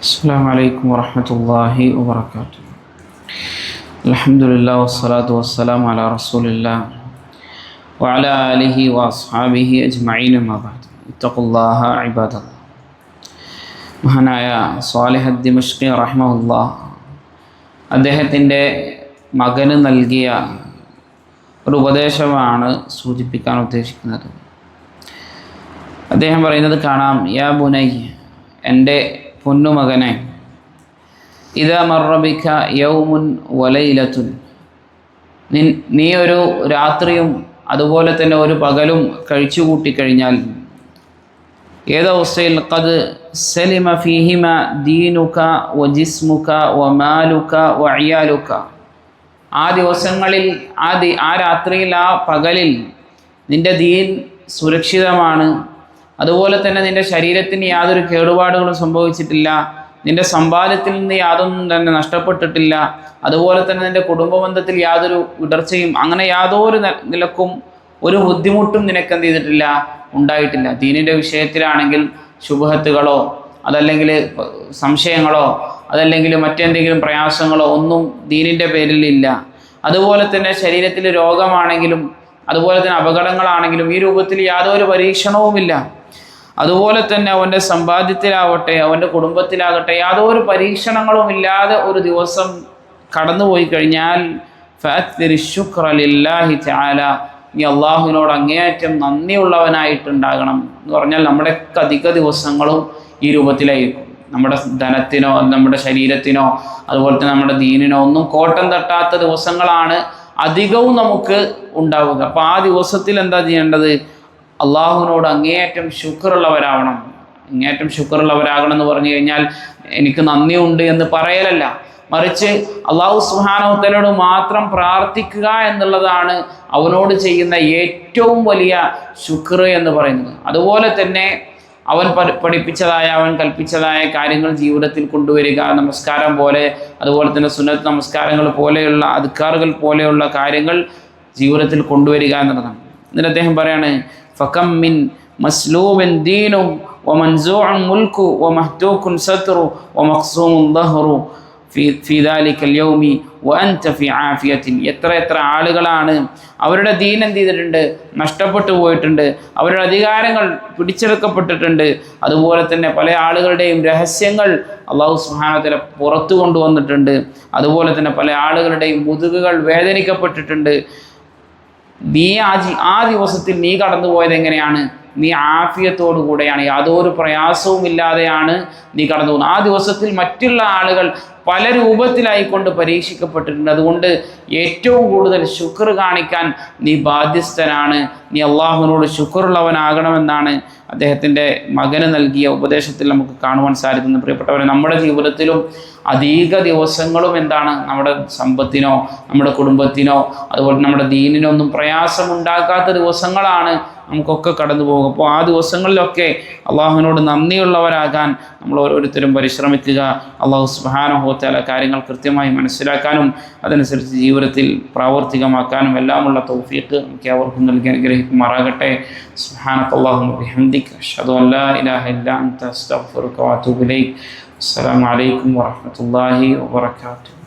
السلام عليكم ورحمة الله وبركاته. الحمد لله والصلاة والسلام على رسول الله وعلى آله وأصحابه أجمعين ما بعد اتقوا الله عباد الله. മഹാനായ സ്വാലിഹ് ദിമഷ്കി റഹിമഹുല്ലാഹ് അദ്ദേഹത്തിൻ്റെ മകന് നൽകിയ ഒരു ഉപദേശമാണ് സൂചിപ്പിക്കാൻ ഉദ്ദേശിക്കുന്നത്. അദ്ദേഹം പറയുന്നത് കാണാം: യാ ബുനൈ, എൻ്റെ പൊന്നുമകനെ, ഇദാ മർറബിക യൗമുൻ വലൈലത്തുൻ, നീ ഒരു രാത്രിയും അതുപോലെ തന്നെ ഒരു പകലും കഴിച്ചു കൂട്ടിക്കഴിഞ്ഞാൽ, ഏതവസ്ഥയിൽ ഖദ് സലിമ ഫീഹിമ ദീനുക വജിസ്മുക വമാലുക വഇയാലുക, ആ ദിവസങ്ങളിൽ ആ രാത്രിയിൽ ആ പകലിൽ നിൻ്റെ ദീൻ സുരക്ഷിതമാണ്, അതുപോലെ തന്നെ നിൻ്റെ ശരീരത്തിന് യാതൊരു കേടുപാടുകളും സംഭവിച്ചിട്ടില്ല, നിൻ്റെ സമ്പാദ്യത്തിൽ നിന്ന് യാതൊന്നും തന്നെ നഷ്ടപ്പെട്ടിട്ടില്ല, അതുപോലെ തന്നെ നിൻ്റെ കുടുംബബന്ധത്തിൽ യാതൊരു ഇടർച്ചയും അങ്ങനെ യാതൊരു നിലക്കും ഒരു ബുദ്ധിമുട്ടും നിനക്ക് എന്ത് ചെയ്തിട്ടില്ല, ഉണ്ടായിട്ടില്ല. ദീനിൻ്റെ വിഷയത്തിലാണെങ്കിൽ ശുബഹത്തുകളോ അതല്ലെങ്കിൽ സംശയങ്ങളോ അതല്ലെങ്കിൽ മറ്റെന്തെങ്കിലും പ്രയാസങ്ങളോ ഒന്നും ദീനിൻ്റെ പേരിൽ ഇല്ല. അതുപോലെ തന്നെ ശരീരത്തിൽ രോഗമാണെങ്കിലും അതുപോലെ തന്നെ അപകടങ്ങളാണെങ്കിലും ഈ രൂപത്തിൽ യാതൊരു പരീക്ഷണവുമില്ല. അതുപോലെ തന്നെ അവൻ്റെ സമ്പാദ്യത്തിലാവട്ടെ അവൻ്റെ കുടുംബത്തിലാകട്ടെ യാതൊരു പരീക്ഷണങ്ങളും ഇല്ലാതെ ഒരു ദിവസം കടന്നുപോയി കഴിഞ്ഞാൽ ഫഅത്ദിരി ശുക്ര ലില്ലാഹി തആല, നീ അള്ളാഹുവിനോട് അങ്ങേയറ്റം നന്ദിയുള്ളവനായിട്ടുണ്ടാകണം എന്ന് പറഞ്ഞാൽ നമ്മുടെയൊക്കെ അധിക ദിവസങ്ങളും ഈ രൂപത്തിലായിരിക്കും. നമ്മുടെ ധനത്തിനോ നമ്മുടെ ശരീരത്തിനോ അതുപോലെ തന്നെ നമ്മുടെ ദീനിനോ ഒന്നും കോട്ടം തട്ടാത്ത ദിവസങ്ങളാണ് അധികവും നമുക്ക് ഉണ്ടാവുക. അപ്പോൾ ആ ദിവസത്തിൽ എന്താ ചെയ്യേണ്ടത്? അള്ളാഹുവിനോട് അങ്ങേയറ്റം ശുക്റുള്ളവരാവണം. അങ്ങേയറ്റം ശുക്റുള്ളവരാകണം എന്ന് പറഞ്ഞു കഴിഞ്ഞാൽ എനിക്ക് നന്ദിയുണ്ട് എന്ന് പറയലല്ല, മറിച്ച് അള്ളാഹു സുബ്ഹാനഹു വതആലയോട് മാത്രം പ്രാർത്ഥിക്കുക എന്നുള്ളതാണ് അവനോട് ചെയ്യുന്ന ഏറ്റവും വലിയ ശുക്ർ എന്ന് പറയുന്നത്. അതുപോലെ തന്നെ അവൻ പഠിപ്പിച്ചതായ അവൻ കൽപ്പിച്ചതായ കാര്യങ്ങൾ ജീവിതത്തിൽ കൊണ്ടുവരിക, നമസ്കാരം പോലെ അതുപോലെ തന്നെ സുന്നത്ത് നമസ്കാരങ്ങൾ പോലെയുള്ള അദ്കാറുകൾ പോലെയുള്ള കാര്യങ്ങൾ ജീവിതത്തിൽ കൊണ്ടുവരിക എന്നുള്ളതാണ്. എന്നിട്ട് അദ്ദേഹം പറയാണ്: ഫകം മിൻ മസ്ലൂബിൻ ദീനു വമൻസൂഉൻ മുൽക്കു വമഹ്തൂകുൻ സത്റു വമഖ്സൂമുൻ ദഹ്റു ഫീ ദാലിക്കൽ യൗമി വഅൻത ഫീ ആഫിയത്തിൻ. എത്ര ആളുകളാണ് അവരുടെ ദീൻ എന്ത് ചെയ്തിട്ടുണ്ട്, നഷ്ടപ്പെട്ടു പോയിട്ടുണ്ട്, അവരുടെ അധികാരങ്ങൾ പിടിച്ചെടുക്കപ്പെട്ടിട്ടുണ്ട്, അതുപോലെ തന്നെ പല ആളുകളുടെയും രഹസ്യങ്ങൾ അല്ലാഹു സുബ്ഹാനഹു വ തആല പുറത്തു കൊണ്ടുവന്നിട്ടുണ്ട്, അതുപോലെ തന്നെ പല ആളുകളുടെയും മുതുകുകൾ വേദനിക്കപ്പെട്ടിട്ടുണ്ട്. നീ ആ ദിവസത്തിൽ നീ കടന്നുപോയത് എങ്ങനെയാണ്? നീ ആഫിയത്തോടു കൂടെയാണ്, യാതൊരു പ്രയാസവും ഇല്ലാതെയാണ് നീ കടന്നു പോകുന്നത്. ആ ദിവസത്തിൽ മറ്റുള്ള ആളുകൾ പല രൂപത്തിലായിക്കൊണ്ട് പരീക്ഷിക്കപ്പെട്ടിട്ടുണ്ട്. അതുകൊണ്ട് ഏറ്റവും കൂടുതൽ ശുക്ർ കാണിക്കാൻ നീ ബാധ്യസ്ഥനാണ്. നീ അള്ളാഹുവിനോട് ശുക്റുള്ളവനാകണമെന്നാണ് അദ്ദേഹത്തിൻ്റെ മകന് നൽകിയ ഉപദേശത്തിൽ നമുക്ക് കാണുവാൻ സാധിക്കുന്നത്. പ്രിയപ്പെട്ടവരെ, നമ്മുടെ ജീവിതത്തിലും അധിക ദിവസങ്ങളും എന്താണ്, നമ്മുടെ സമ്പത്തിനോ നമ്മുടെ കുടുംബത്തിനോ അതുപോലെ നമ്മുടെ ദീനിനോ ഒന്നും പ്രയാസമുണ്ടാക്കാത്ത ദിവസങ്ങളാണ് നമുക്കൊക്കെ കടന്നു പോകും. അപ്പോൾ ആ ദിവസങ്ങളിലൊക്കെ അള്ളാഹുവിനോട് നന്ദിയുള്ളവരാകാൻ നമ്മൾ ഓരോരുത്തരും പരിശ്രമിക്കുക. അള്ളാഹു സുബ്ഹാനഹു വ തആല കാര്യങ്ങൾ കൃത്യമായി മനസ്സിലാക്കാനും അതനുസരിച്ച് ജീവിതത്തിൽ പ്രാവർത്തികമാക്കാനും എല്ലാമുള്ള തൗഫീഖ് നമുക്ക് അവർക്കും നൽകി അനുഗ്രഹിക്കുമാറാകട്ടെ. സുബ്ഹാനകല്ലാഹുമ്മ വബിഹംദിക അശ്ഹദു അൻ ലാ ഇലാഹ ഇല്ലാ അൻത അസ്തഗ്ഫിറുക വഅതൂബു ഇലൈക്. അസ്സലാമു അലൈക്കും വറഹ്മത്തുള്ളാഹി വബറകാതുഹു.